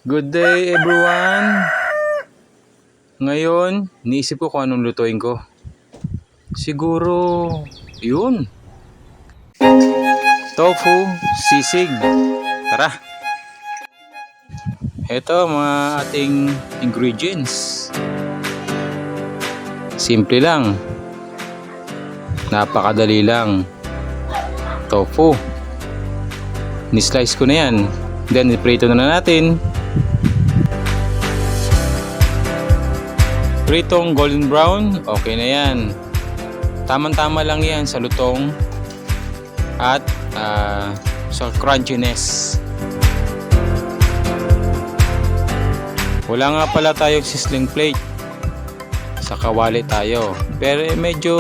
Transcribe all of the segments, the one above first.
Good day everyone! Ngayon, niisip ko kung anong lutuin ko. Siguro, yun. Tofu, sisig. Tara! Ito mga ating ingredients. Simple lang. Napakadali lang. Tofu. Ni-slice ko na yan. Then, iprito na natin. Pritong golden brown, okay na yan. Tamang-tama lang yan sa lutong at sa crunchiness. Wala nga pala tayong sizzling plate. Sa kawali tayo. Pero medyo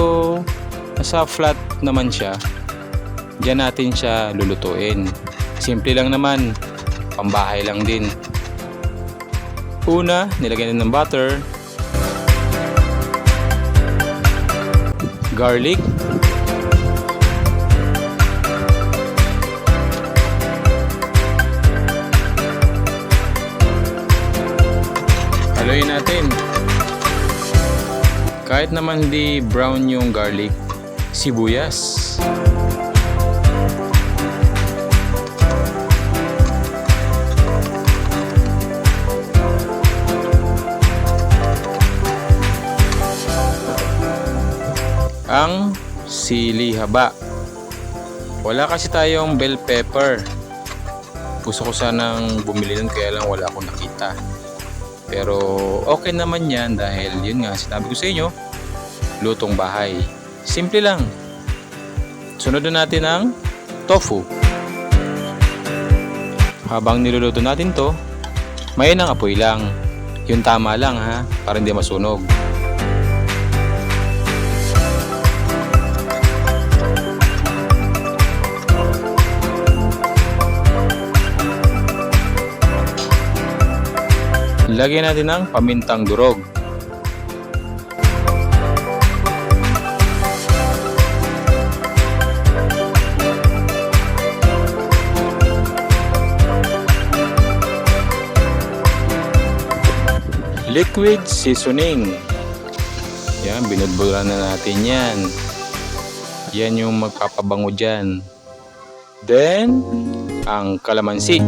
nasa flat naman siya. Diyan natin siya lulutuin. Simple lang naman. Pambahay lang din. Una, nilagyan ng butter. Garlic, haluin natin. Kahit naman di brown yung garlic, sibuyas, ang sili haba. Wala kasi tayong bell pepper. Gusto ko sanang bumili nun kaya lang wala akong nakita. Pero okay naman yan dahil yun nga sinabi ko sa inyo, lutong bahay. Simple lang. Sunod na natin ang tofu. Habang niluluto natin to, may nang apoy lang. Yun tama lang ha, para hindi masunog. Lagyan natin ng pamintang durog. Liquid seasoning. Yan, binudburan na natin yan. Yan yung magpapabango dyan. Then, ang kalamansi.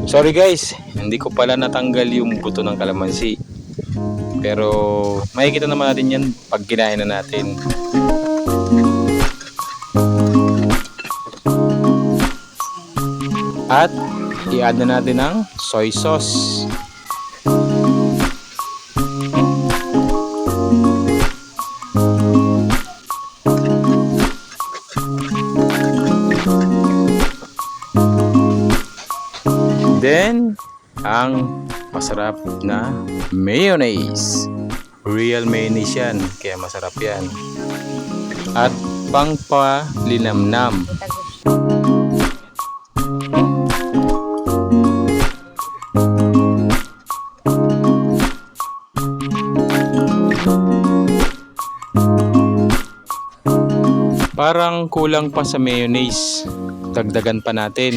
Sorry guys, hindi ko pala natanggal yung buto ng kalamansi. Pero makikita naman natin yan pag kinain na natin. At i-add na natin ang soy sauce. Then, ang masarap na mayonnaise. Real mayonnaise yan, kaya masarap yan. At pangpalinamnam. Parang kulang pa sa mayonnaise. Dagdagan pa natin.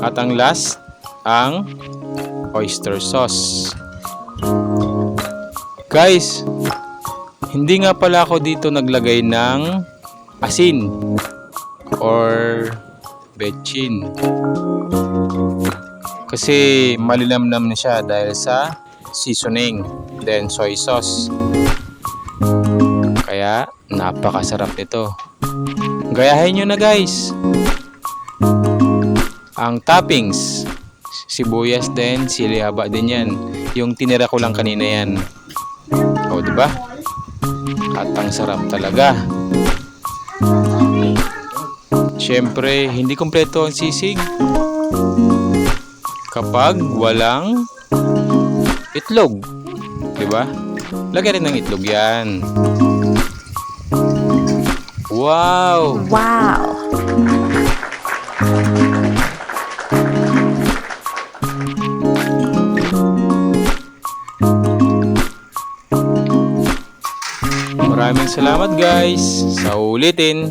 At ang last, ang oyster sauce. Guys, hindi nga pala ako dito naglagay ng asin or betchin. Kasi malinamnam na siya dahil sa seasoning, then soy sauce. Kaya napakasarap nito. Gayahin nyo na guys. Ang toppings, sibuyas din, sili haba din yan. Yung tinira ko lang kanina yan. O diba? At ang sarap talaga. Siyempre, hindi kompleto ang sisig kapag walang itlog. Diba? Lagyan rin ng itlog yan. Wow! Wow! Maraming salamat guys. Sa ulitin.